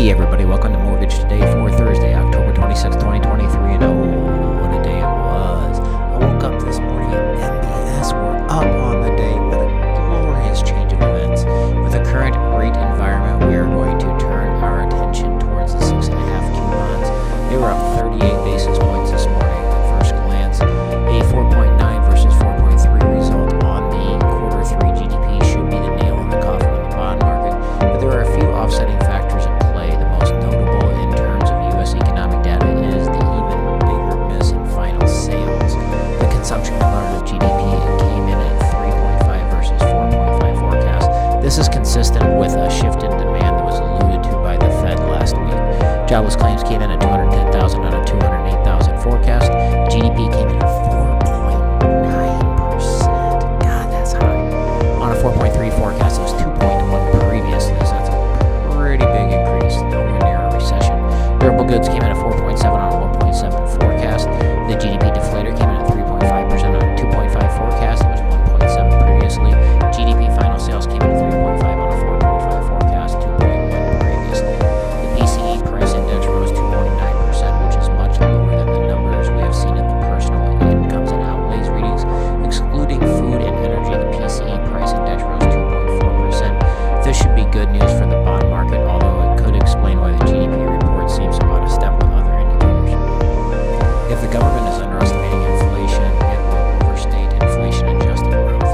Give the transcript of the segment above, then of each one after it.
Hey everybody, welcome to Mortgage Today for Thursday, October 26, 2023, and oh, what a day it was. I woke up this morning at UMBS. We're up on the day. What a glorious change of events. With the current rate environment, we are going to turn our attention towards the 6.5 coupons. They were up 38 basis points this morning. At first glance, a 4.9 versus 4.3 result on the quarter 3 GDP should be the nail in the coffin of the bond market, but there are a few offsetting factors at play. The most notable in terms of U.S. economic data is the even bigger miss in final sales. The consumption component of GDP came in at 3.5 versus 4.5 forecast. This is consistent with a shift in demand that was alluded to by the Fed last week. Jobless claims came in at 210,000 on a 208,000 forecast. GDP came in at 4.9%. God, that's high. On a 4.3 forecast, it was 2.1 previously, so that's a pretty big increase, nowhere near a recession. Durable goods came in at 4.7 on a 1.7 forecast. The GDP deflator came in at 3.5% on a 2.5 forecast. It was 1.7 previously. GDP final sales came in at 3.5 on a 4.5 forecast, 2.1 previously. The PCE price index rose 2.9%, which is much lower than the numbers we have seen in the personal incomes and outlays readings. Excluding food and energy, the PCE price index rose 2.4%. This should be good news for the bond market, although it could explain why the GDP report seems so out of step with other indicators. If the government is underestimating inflation, it will overstate inflation-adjusted growth.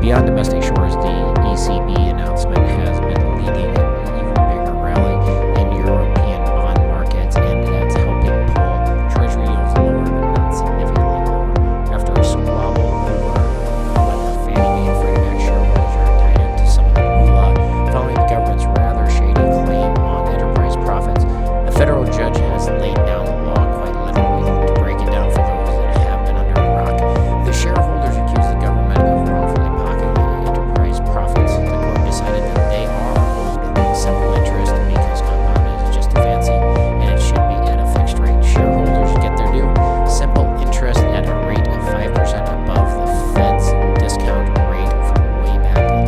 Beyond domestic shores, the ECB announcement has been leading an even bigger rally in European bond markets, and that's helping pull Treasury yields lower, but not significantly lower. After a squabble over whether Fannie Mae and Freddie Mac shareholders are entitled to some of the moolah following the government's rather shady claim on enterprise profits, a federal judge has laid down the law quite literally. To break it down for those that have been under a rock, the shareholders accused the government of wrongfully pocketing enterprise profits. The court decided that they are owed simple interest because compounded is just too fancy, and it should be at a fixed rate. Shareholders get their due. Simple interest at a rate of 5% above the Fed's discount rate from way back in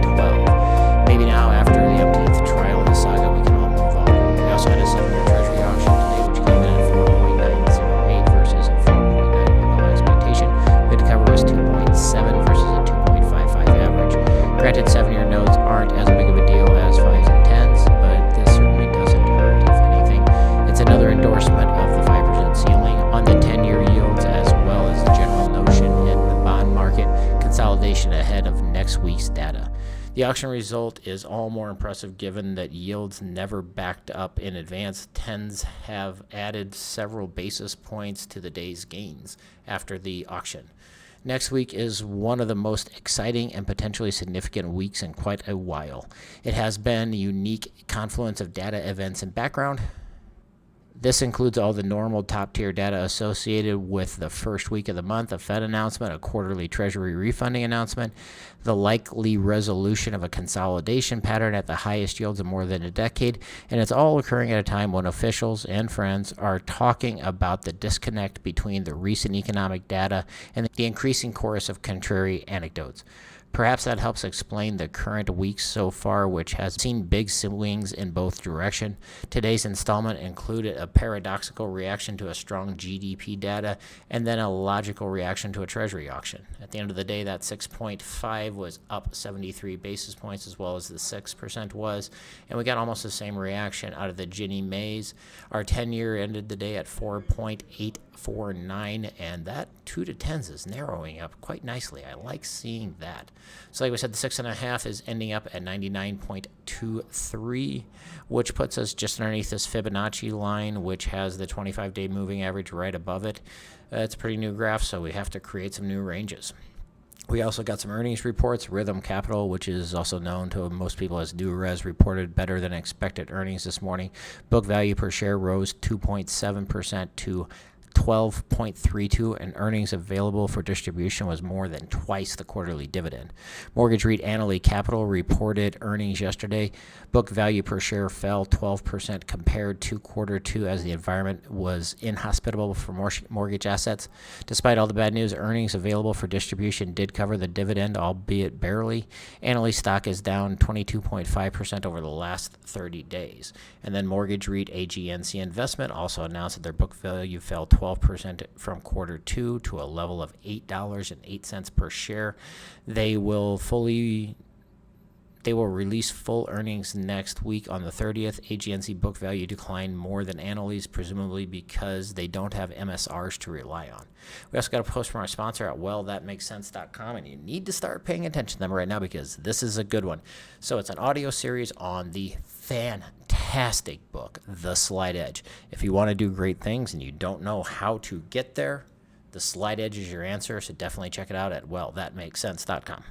2012. Maybe now, after the umpteenth trial in the saga, we can all move on. We also had a 7-year Treasury auction today, which came in at 4.908 versus a 4.910 expectation. Bid cover was 2.7 versus a 2.55 average. Granted, 7-year notes aren't as big of a deal as 5s and 10s, but this certainly doesn't hurt. If anything, it's another endorsement of the 5% ceiling on the 10-year yields, as well as the general notion in the bond market consolidation ahead of next week's data. The auction result is all more impressive given that yields never backed up in advance. 10s have added several basis points to the day's gains after the auction. Next week is one of the most exciting and potentially significant weeks in quite a while. It has been a unique confluence of data, events, and background. This includes all the normal top-tier data associated with the first week of the month, a Fed announcement, a quarterly Treasury refunding announcement, the likely resolution of a consolidation pattern at the highest yields in more than a decade, and it's all occurring at a time when officials and friends are talking about the disconnect between the recent economic data and the increasing chorus of contrary anecdotes. Perhaps that helps explain the current week so far, which has seen big swings in both directions. Today's installment included a paradoxical reaction to a strong GDP data and then a logical reaction to a Treasury auction. At the end of the day, that 6.5 was up 73 basis points, as well as the 6% was, and we got almost the same reaction out of the Ginnie Maes. Our 10-year ended the day at 4.849, and that 2 to 10s is narrowing up quite nicely. I like seeing that. So like we said, the 6.5 is ending up at 99.23, which puts us just underneath this Fibonacci line, which has the 25-day moving average right above it. It's a pretty new graph, so we have to create some new ranges. We also got some earnings reports. Rhythm Capital, which is also known to most people as NewRez, reported better than expected earnings this morning. Book value per share rose 2.7% to 12.32, and earnings available for distribution was more than twice the quarterly dividend. Mortgage REIT Annaly Capital reported earnings yesterday. Book value per share fell 12% compared to quarter two as the environment was inhospitable for mortgage assets. Despite all the bad news, earnings available for distribution did cover the dividend, albeit barely. Annaly stock is down 22.5% over the last 30 days. And then Mortgage REIT AGNC Investment also announced that their book value fell 12% from quarter two to a level of $8.08 per share. They will release full earnings next week on the 30th. AGNC book value declined more than Annaly's, presumably because they don't have MSRs to rely on. We also got a post from our sponsor at thatmakesense.com, and you need to start paying attention to them right now because this is a good one. So it's an audio series on the fantastic book, The Slight Edge. If you want to do great things and you don't know how to get there, The Slight Edge is your answer, so definitely check it out at thatmakesense.com.